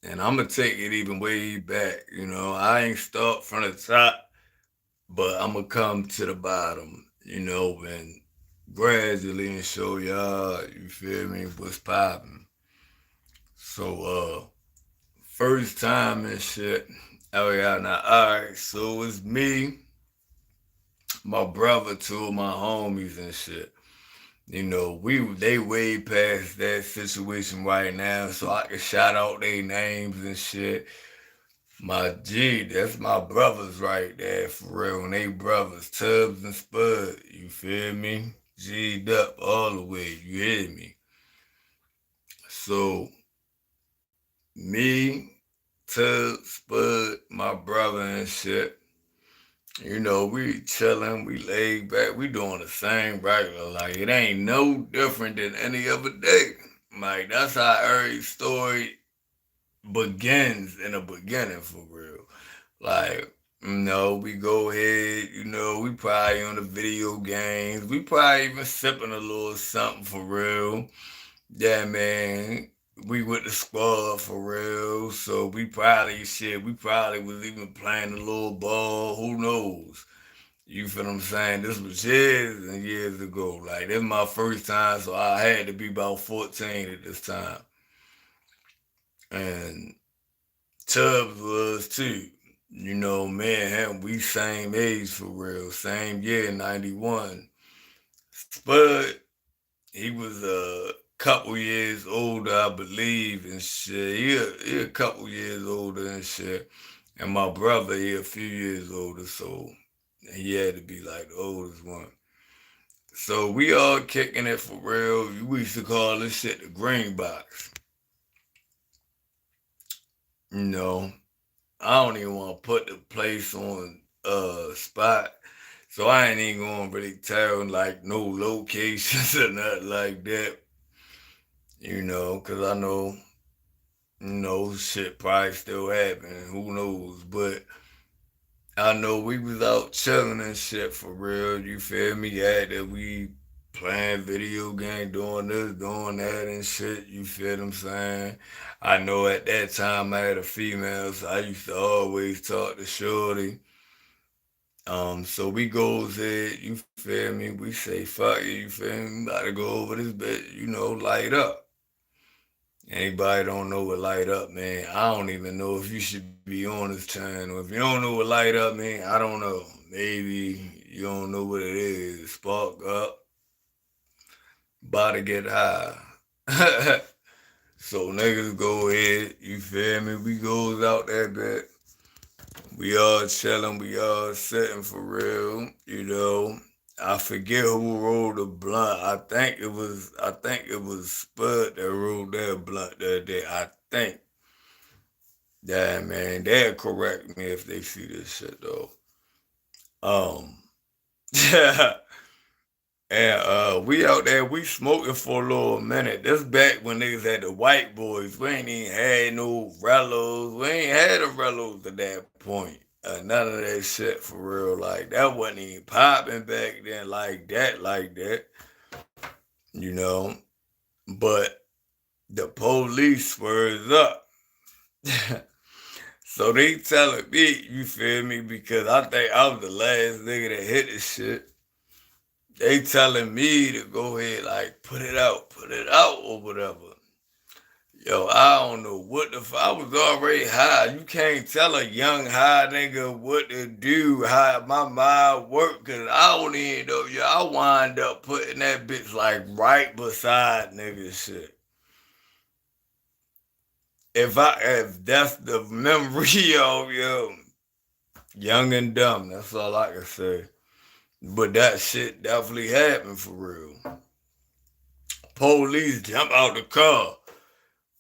And I'm gonna take it even way back. I ain't start from the top, but I'm gonna come to the bottom. And gradually and show y'all. You feel me? What's popping? So, first time and shit. Oh yeah, now alright. So it's me, my brother, two of my homies and shit. They way past that situation right now, so I can shout out their names and shit. My G, that's my brothers right there, for real. And they brothers, Tubbs and Spud, you feel me? G'd up all the way, you hear me? So, me, Tubbs, Spud, my brother and shit, we chilling, we laid back, we doing the same regular. Like, it ain't no different than any other day. Like, that's how every story begins in the beginning, for real. Like, we go ahead, we probably on the video games. We probably even sipping a little something for real. Yeah, man. We with the squad for real. So we probably was even playing a little ball. Who knows? You feel what I'm saying? This was years and years ago. Like, this is my first time, so I had to be about 14 at this time. And Tubbs was too. Me and him, we same age for real. Same year, 91. Spud, he was a couple years older, I believe, and shit. He a couple years older and shit. And my brother, he a few years older, so he had to be like the oldest one. So we all kicking it for real. We used to call this shit the green box. You know, I don't even want to put the place on spot. So I ain't even gonna really tell like no locations or nothing like that, cause I know, shit probably still happening. Who knows? But I know we was out chilling and shit for real. You feel me? Yeah, that we playing video game, doing this, doing that and shit. You feel what I'm saying? I know at that time I had a female, so I used to always talk to Shorty. So we goes there, you feel me? We say, fuck it, you feel me? We about to go over this bit, light up. Anybody don't know what light up, man? I don't even know if you should be on this channel. If you don't know what light up mean, I don't know. Maybe you don't know what it is. Spark up, about to get high. So niggas go ahead, you feel me? We goes out that bit. We all chilling, we all sitting for real. I forget who rolled the blunt. I think it was Spud that rolled that blunt that day. I think. Yeah, man, they'll correct me if they see this shit though. Um, yeah, and we out there, we smoking for a little minute. This back when niggas had the white boys. We ain't even had no rellos. We ain't had a rellos at that point. None of that shit for real. Like that wasn't even popping back then like that. You know. But the police swears up. So they telling me, you feel me? Because I think I was the last nigga that hit this shit. They telling me to go ahead, like, put it out or whatever. Yo, I don't know what the I was already high. You can't tell a young high nigga what to do, how my mind work, cause I don't even know. Yo, I wind up putting that bitch like right beside nigga shit. If that's the memory, yo, young and dumb. That's all I can say. But that shit definitely happened for real. Police jump out the car.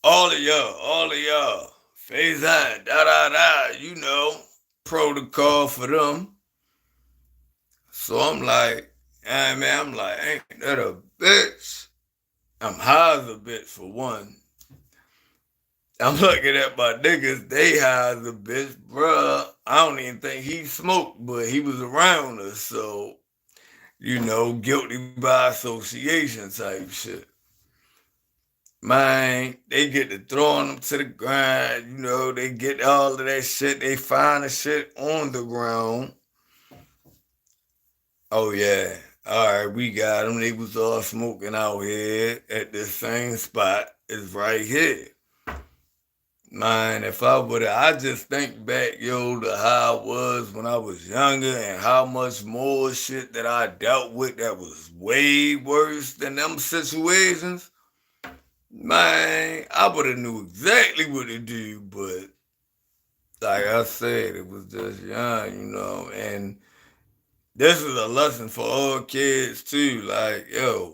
All of y'all. Phase on, da da da, protocol for them. So I'm like, man, ain't that a bitch? I'm high as a bitch for one. I'm looking at my niggas, they high as a bitch, bruh. I don't even think he smoked, but he was around us, so, guilty by association type shit. Man, they get to throwing them to the ground, they get all of that shit, they find the shit on the ground. Oh yeah. Alright, we got them. They was all smoking out here at the same spot. It's right here. Man, if I would have, I just think back, to how I was when I was younger and how much more shit that I dealt with that was way worse than them situations. Man, I would have knew exactly what to do, but like I said, it was just young, and this is a lesson for all kids too. Like,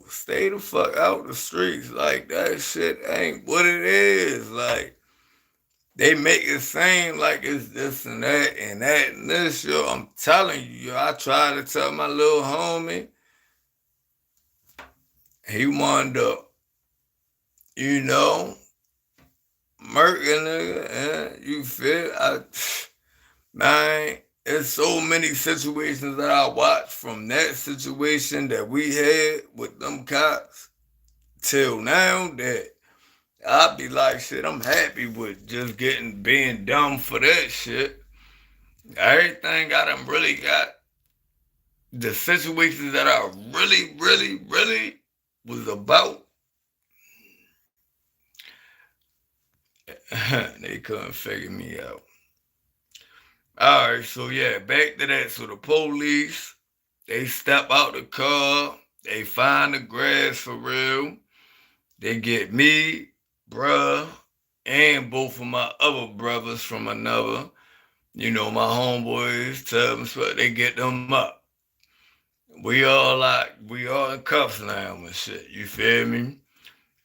stay the fuck out the streets. Like that shit ain't what it is. Like they make it seem like it's this and that and this. I'm telling you, I tried to tell my little homie. He wound up, you know, murking nigga, and you feel man, there's so many situations that I watched from that situation that we had with them cops till now that I'd be like, shit, I'm happy with just being dumb for that shit. Everything I done really got, the situations that I really, really, really was about, they couldn't figure me out. Alright, so yeah, back to that. So the police, they step out the car, they find the grass for real. They get me, bruh, and both of my other brothers from another, my homeboys, Tubbs, but they get them up. We all in cuffs now and shit, you feel me?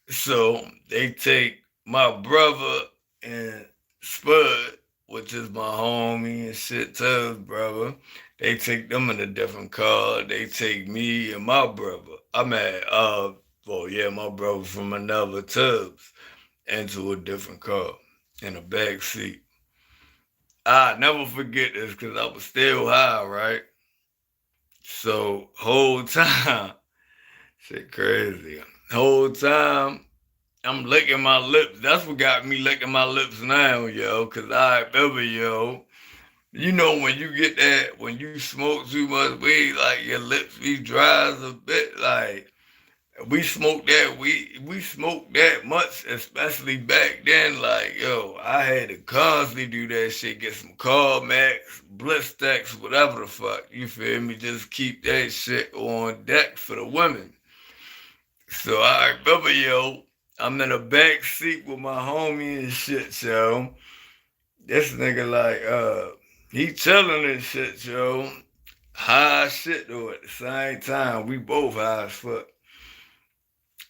So they take my brother and Spud, which is my homie and shit, Tubbs' brother. They take them in a different car. They take me and my brother. My brother from another Tubbs into a different car in the back seat. I never forget this because I was still high, right? So whole time, shit crazy. Whole time I'm licking my lips. That's what got me licking my lips now, cause I remember, when you get that, when you smoke too much weed, like your lips be dry as a bit, like we smoked that much, especially back then. Like, I had to constantly do that shit, get some Carmax, Blistex, whatever the fuck. You feel me? Just keep that shit on deck for the women. So I remember, I'm in the back seat with my homie and shit, yo. This nigga he chilling and shit, yo. High as shit though at the same time. We both high as fuck.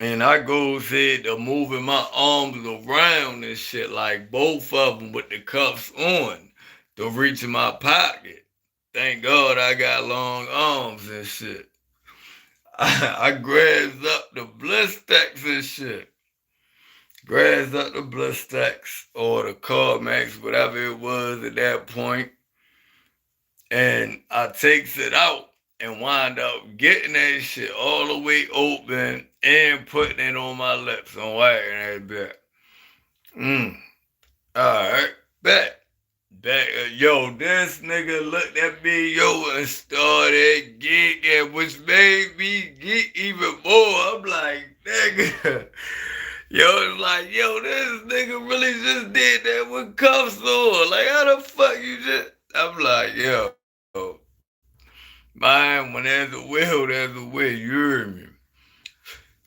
And I goes ahead to moving my arms around and shit, like both of them with the cuffs on, to reach in my pocket. Thank God I got long arms and shit. I grabs up the blistex and shit. Grabs up the blistex or the Carmax, whatever it was at that point, and I takes it out and wind up getting that shit all the way open and putting it on my lips and whacking that bit. Alright, bet. This nigga looked at me, and started gigging, which made me get even more. I'm like, nigga. It's like, this nigga really just did that with cuffs on. Like, how the fuck you just... I'm like, man, when there's a will, you hear me?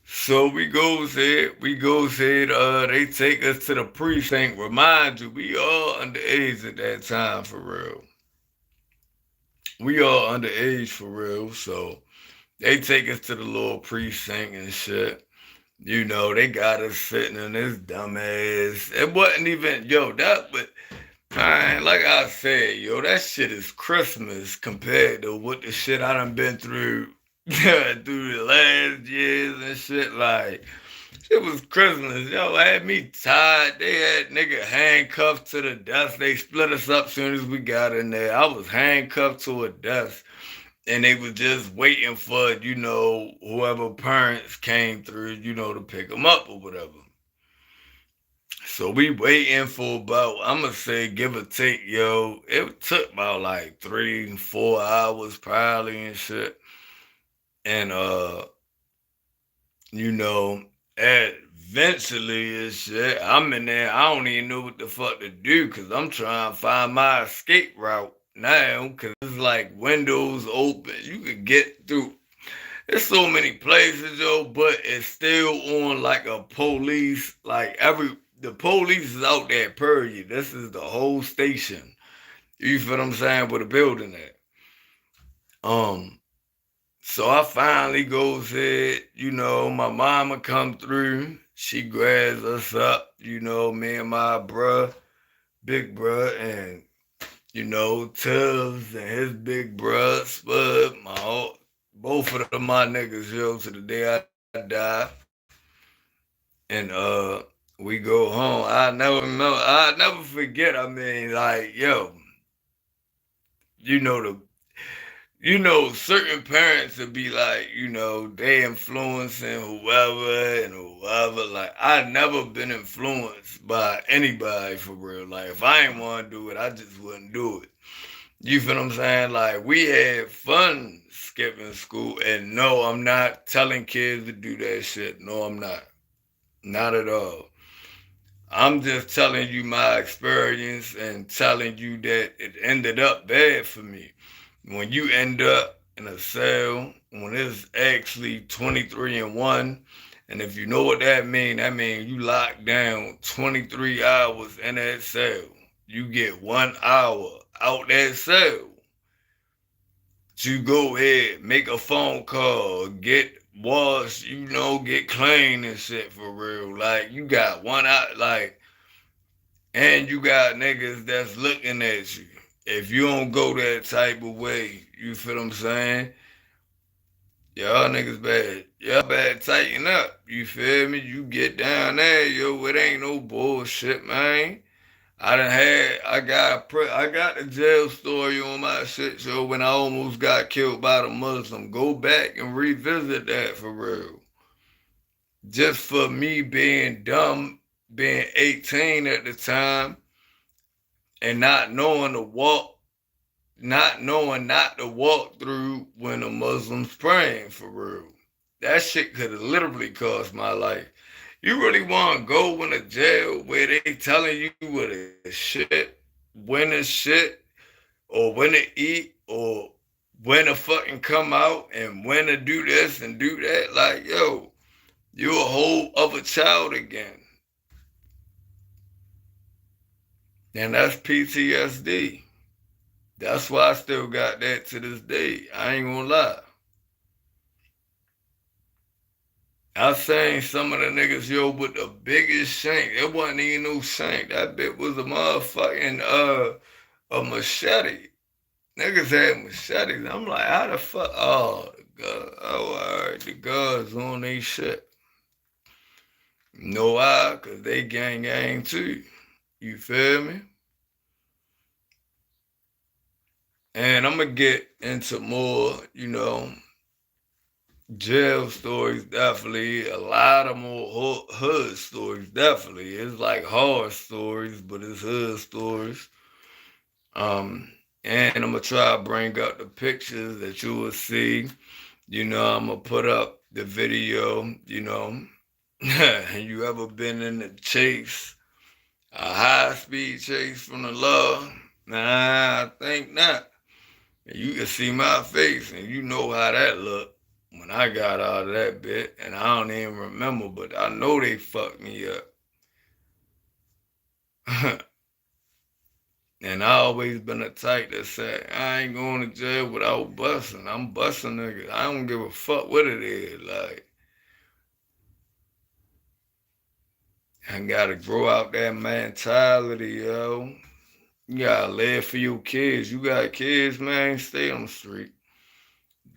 So we goes ahead, they take us to the precinct. Remind you, we all underage at that time for real. We all underage for real, so they take us to the little precinct and shit. They got us sitting in this dumbass. It wasn't even, but man, like I said, that shit is Christmas compared to what the shit I done been through through the last years and shit. Like, it was Christmas. Had me tied. They had nigga handcuffed to the desk. They split us up soon as we got in there. I was handcuffed to a desk. And they was just waiting for, whoever parents came through, to pick them up or whatever. So we waiting for about, I'ma say, give or take, yo. It took about like 3, 4 hours probably and shit. And you know, eventually and shit, I'm in there. I don't even know what the fuck to do because I'm trying to find my escape route now because it's like windows open. You could get through. There's so many places, yo, but it's still on like a police, like the police is out there, period. This is the whole station. You feel what I'm saying? With a building at. Um, so I finally goes there, my mama come through. She grabs us up, me and my bruh, big bruh, and, Tubbs and his big bruh, Spud, both of them my niggas, yo, to the day I die. And we go home. I never forget, I mean, like, yo, you know the certain parents would be like, they influencing whoever and whoever. Like, I never been influenced by anybody for real. Like, if I ain't want to do it, I just wouldn't do it. You feel what I'm saying? Like, we had fun skipping school, and no, I'm not telling kids to do that shit. No, I'm not. Not at all. I'm just telling you my experience and telling you that it ended up bad for me. When you end up in a cell, when it's actually 23 and 1, and if you know what that means you locked down 23 hours in that cell. You get 1 hour out that cell to go ahead, make a phone call, get washed, get clean and shit for real. Like, you got 1 hour, like, and you got niggas that's looking at you. If you don't go that type of way, you feel what I'm saying? Y'all niggas bad. Y'all bad tighten up. You feel me? You get down there, yo, it ain't no bullshit, man. I got the jail story on my shit, yo, when I almost got killed by the Muslim. Go back and revisit that for real. Just for me being dumb, being 18 at the time, and not knowing not to walk through when a Muslim's praying for real. That shit could have literally cost my life. You really want to go in a jail where they telling you what is shit, when to shit, or when to eat, or when to fucking come out, and when to do this and do that? Like, yo, you're a whole other child again. And that's PTSD. That's why I still got that to this day. I ain't gonna lie. I seen some of the niggas, yo, with the biggest shank. It wasn't even no shank. That bit was a motherfucking a machete. Niggas had machetes. I'm like, how the fuck? Oh, the God. Oh, alright, the guns on they shit. No, cause they gang too. You feel me? And I'm gonna get into more, jail stories, definitely. A lot of more hood stories, definitely. It's like horror stories, but it's hood stories. And I'm gonna try to bring up the pictures that you will see. I'm gonna put up the video. You ever been in a chase, a high speed chase from the law? Nah, I think not. And you can see my face, and you know how that looked when I got out of that bit, and I don't even remember, but I know they fucked me up. And I always been a type that said, I ain't going to jail without busting. I'm busting niggas. I don't give a fuck what it is. Like, I gotta grow out that mentality, yo. You gotta live for your kids. You got kids, man, stay on the street.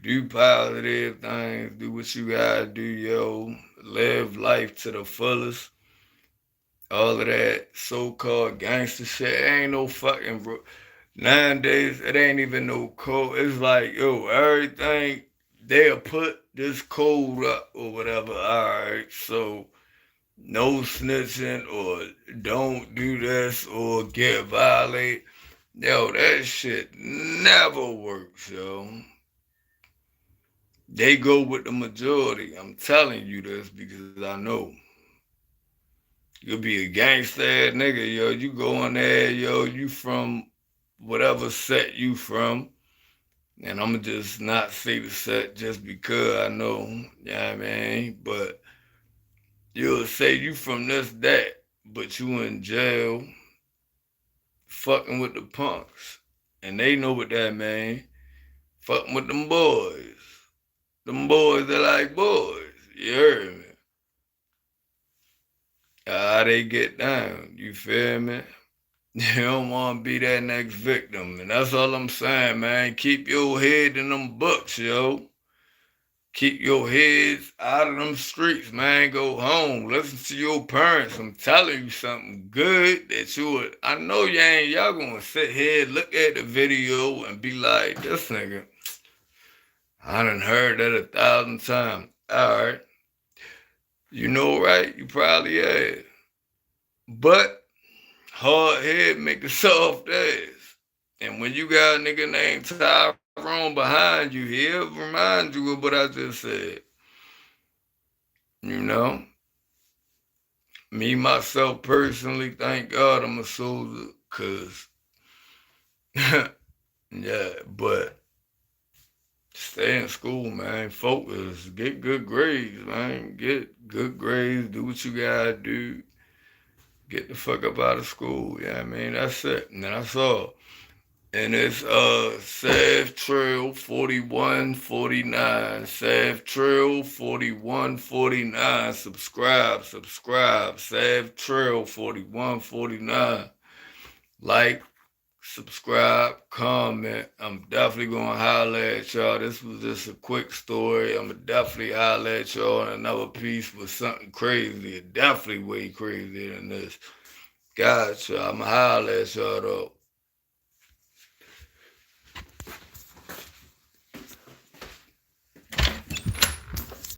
Do positive things. Do what you gotta do, yo. Live life to the fullest. All of that so-called gangster shit ain't no fucking bro. Nowadays, it ain't even no code. It's like, yo, everything, they'll put this code up or whatever. All right, so no snitching or don't do this or get violated. Yo, that shit never works, yo. They go with the majority. I'm telling you this because I know. You'll be a gangster ass nigga, yo. You go in there, yo. You from whatever set you from. And I'ma just not say the set just because I know, yeah, you know what I mean? But you'll say you from this, that, but you in jail fucking with the punks. And they know what that mean. Fucking with them boys. Them boys that like boys. You heard me? They get down. You feel me? You don't want to be that next victim. And that's all I'm saying, man. Keep your head in them books, yo. Keep your heads out of them streets, man. Go home. Listen to your parents. I'm telling you something good that you would. I know y'all gonna sit here, look at the video, and be like, this nigga, I done heard that 1,000 times. Alright. You know, right? You probably have. But hard head make a soft ass. And when you got a nigga named Tyrone behind you, he'll remind you of what I just said. You know? Me, myself, personally, thank God I'm a soldier, cause, yeah, but stay in school, man. Focus. Get good grades, man. Get good grades. Do what you gotta do. Get the fuck up out of school. Yeah, I mean, that's it. And that's all. And it's Sav Trail 4149. Sav Trail 4149. Subscribe. Sav Trail 4149. Like, subscribe, comment. I'm definitely gonna holler at y'all. This was just a quick story. I'm gonna definitely holler at y'all on another piece with something crazy. Definitely way crazier than this. Gotcha. I'm gonna holler at y'all though.